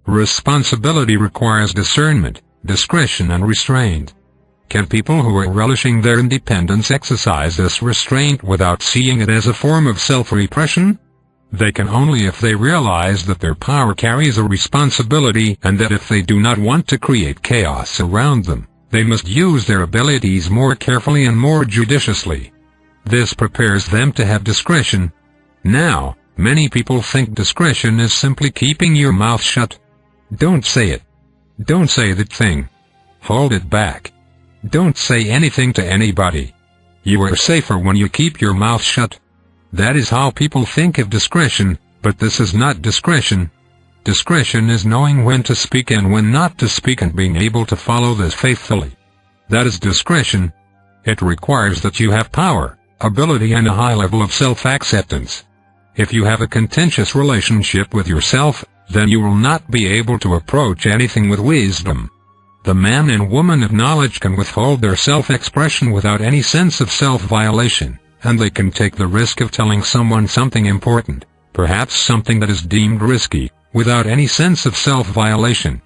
Responsibility requires discernment, discretion and restraint. Can people who are relishing their independence exercise this restraint without seeing it as a form of self-repression? They can only if they realize that their power carries a responsibility and that if they do not want to create chaos around them, they must use their abilities more carefully and more judiciously. This prepares them to have discretion. Now, many people think discretion is simply keeping your mouth shut. Don't say it. Don't say that thing. Hold it back. Don't say anything to anybody. You are safer when you keep your mouth shut. That is how people think of discretion, but this is not discretion. Discretion is knowing when to speak and when not to speak and being able to follow this faithfully. That is discretion. It requires that you have power, ability and a high level of self-acceptance. If you have a contentious relationship with yourself, then you will not be able to approach anything with wisdom. The man and woman of knowledge can withhold their self-expression without any sense of self-violation, and they can take the risk of telling someone something important, perhaps something that is deemed risky, without any sense of self-violation.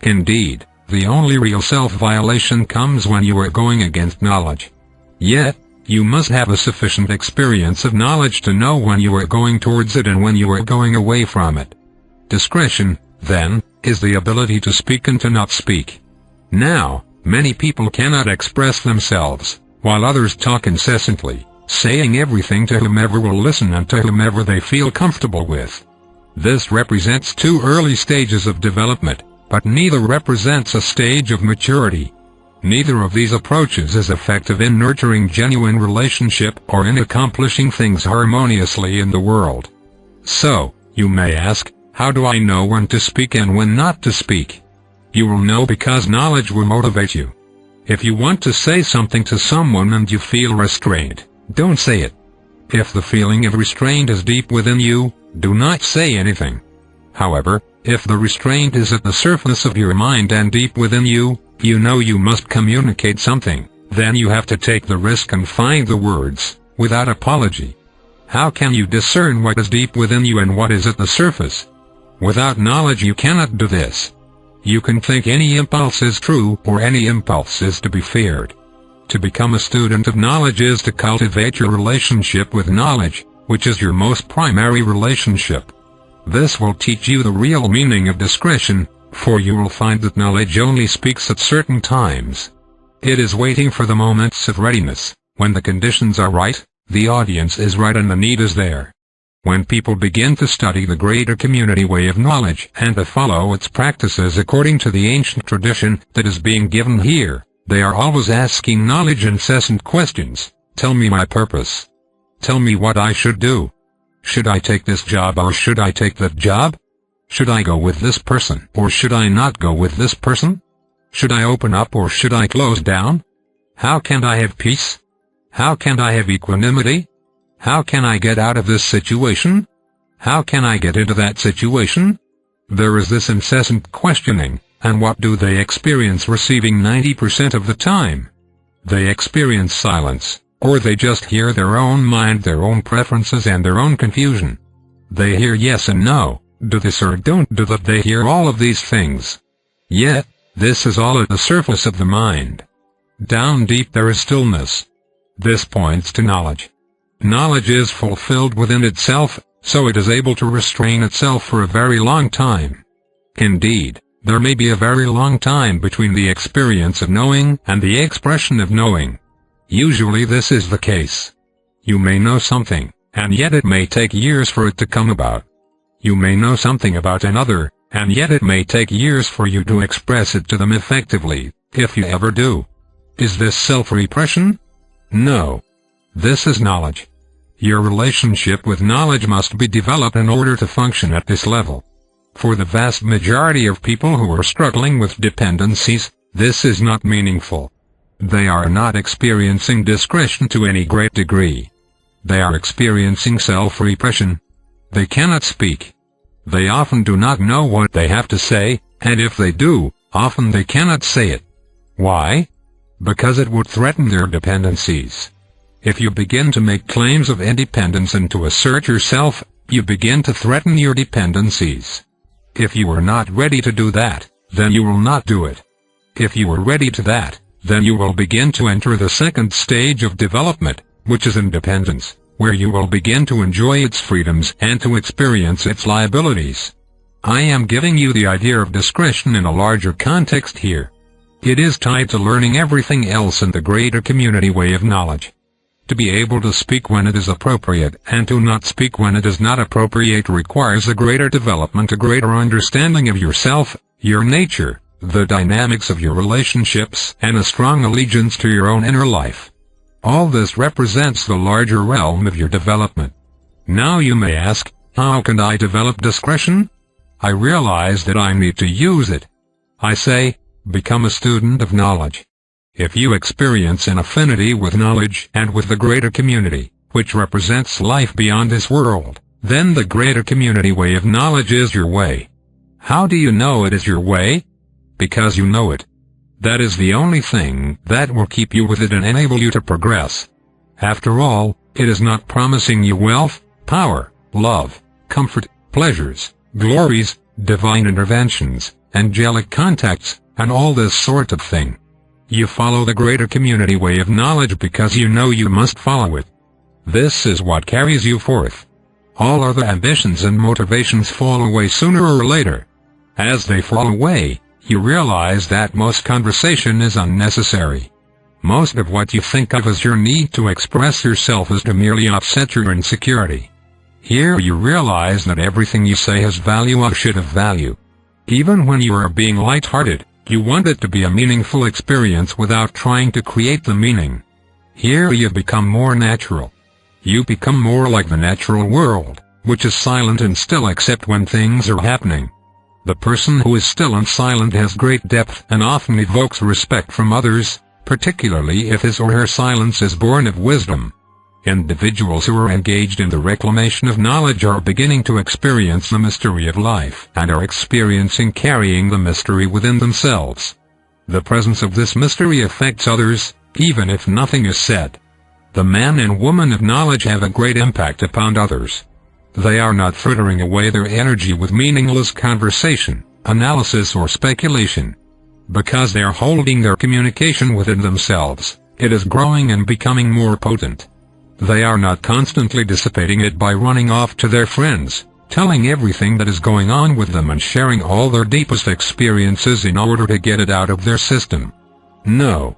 Indeed, the only real self-violation comes when you are going against knowledge. Yet, you must have a sufficient experience of knowledge to know when you are going towards it and when you are going away from it. Discretion, then, is the ability to speak and to not speak. Now, many people cannot express themselves, while others talk incessantly, saying everything to whomever will listen and to whomever they feel comfortable with. This represents two early stages of development, but neither represents a stage of maturity. Neither of these approaches is effective in nurturing genuine relationship or in accomplishing things harmoniously in the world. So, you may ask, how do I know when to speak and when not to speak? You will know because knowledge will motivate you. If you want to say something to someone and you feel restrained, don't say it. If the feeling of restraint is deep within you, do not say anything. However, if the restraint is at the surface of your mind and deep within you, you know you must communicate something, then you have to take the risk and find the words, without apology. How can you discern what is deep within you and what is at the surface? Without knowledge you cannot do this. You can think any impulse is true or any impulse is to be feared. To become a student of knowledge is to cultivate your relationship with knowledge, which is your most primary relationship. This will teach you the real meaning of discretion, for you will find that knowledge only speaks at certain times. It is waiting for the moments of readiness. When the conditions are right, the audience is right and the need is there. When people begin to study the greater community way of knowledge and to follow its practices according to the ancient tradition that is being given here, they are always asking knowledge incessant questions. Tell me my purpose. Tell me what I should do. Should I take this job or should I take that job? Should I go with this person or should I not go with this person? Should I open up or should I close down? How can I have peace? How can I have equanimity? How can I get out of this situation? How can I get into that situation? There is this incessant questioning, and what do they experience receiving 90% of the time? They experience silence, or they just hear their own mind, their own preferences and their own confusion. They hear yes and no, do this or don't do that. They hear all of these things. Yet, this is all at the surface of the mind. Down deep there is stillness. This points to knowledge. Knowledge is fulfilled within itself, so it is able to restrain itself for a very long time. Indeed, there may be a very long time between the experience of knowing and the expression of knowing. Usually this is the case. You may know something, and yet it may take years for it to come about. You may know something about another, and yet it may take years for you to express it to them effectively, if you ever do. Is this self-repression? No. This is knowledge. Your relationship with knowledge must be developed in order to function at this level. For the vast majority of people who are struggling with dependencies, this is not meaningful. They are not experiencing discretion to any great degree. They are experiencing self-repression. They cannot speak. They often do not know what they have to say, and if they do, often they cannot say it. Why? Because it would threaten their dependencies. If you begin to make claims of independence and to assert yourself, you begin to threaten your dependencies. If you are not ready to do that, then you will not do it. If you are ready to that, then you will begin to enter the second stage of development, which is independence, where you will begin to enjoy its freedoms and to experience its liabilities. I am giving you the idea of discretion in a larger context here. It is tied to learning everything else in the greater community way of knowledge. To be able to speak when it is appropriate and to not speak when it is not appropriate requires a greater development, a greater understanding of yourself, your nature, the dynamics of your relationships, and a strong allegiance to your own inner life. All this represents the larger realm of your development. Now you may ask, how can I develop discretion? I realize that I need to use it. I say, become a student of knowledge. If you experience an affinity with knowledge and with the greater community, which represents life beyond this world, then the greater community way of knowledge is your way. How do you know it is your way? Because you know it. That is the only thing that will keep you with it and enable you to progress. After all, it is not promising you wealth, power, love, comfort, pleasures, glories, divine interventions, angelic contacts, and all this sort of thing. You follow the greater community way of knowledge because you know you must follow it. This is what carries you forth. All other ambitions and motivations fall away sooner or later. As they fall away, you realize that most conversation is unnecessary. Most of what you think of as your need to express yourself is to merely offset your insecurity. Here you realize that everything you say has value or should have value. Even when you are being light-hearted, you want it to be a meaningful experience without trying to create the meaning. Here you become more natural. You become more like the natural world, which is silent and still except when things are happening. The person who is still and silent has great depth and often evokes respect from others, particularly if his or her silence is born of wisdom. Individuals who are engaged in the reclamation of knowledge are beginning to experience the mystery of life and are experiencing carrying the mystery within themselves. The presence of this mystery affects others, even if nothing is said. The man and woman of knowledge have a great impact upon others. They are not frittering away their energy with meaningless conversation, analysis or speculation. Because they are holding their communication within themselves, it is growing and becoming more potent. They are not constantly dissipating it by running off to their friends, telling everything that is going on with them and sharing all their deepest experiences in order to get it out of their system. No.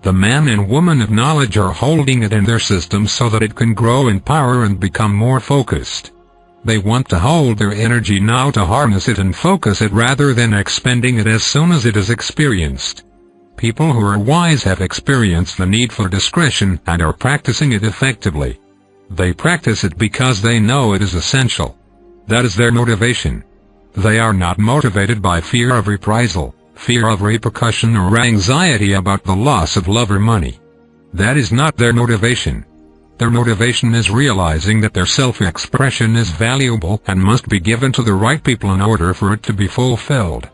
The man and woman of knowledge are holding it in their system so that it can grow in power and become more focused. They want to hold their energy now to harness it and focus it rather than expending it as soon as it is experienced. People who are wise have experienced the need for discretion and are practicing it effectively. They practice it because they know it is essential. That is their motivation. They are not motivated by fear of reprisal, fear of repercussion or anxiety about the loss of love or money. That is not their motivation. Their motivation is realizing that their self-expression is valuable and must be given to the right people in order for it to be fulfilled.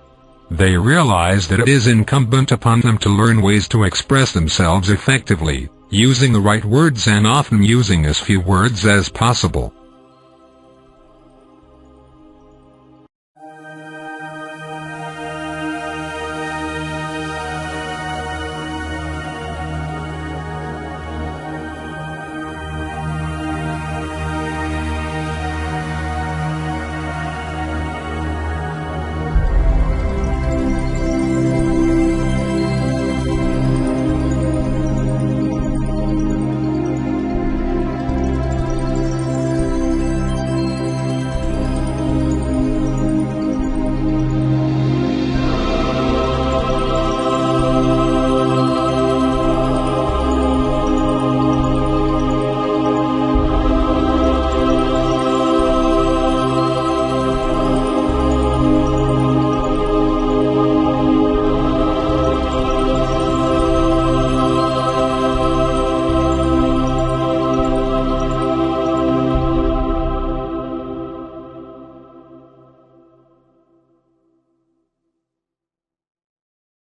They realize that it is incumbent upon them to learn ways to express themselves effectively, using the right words and often using as few words as possible.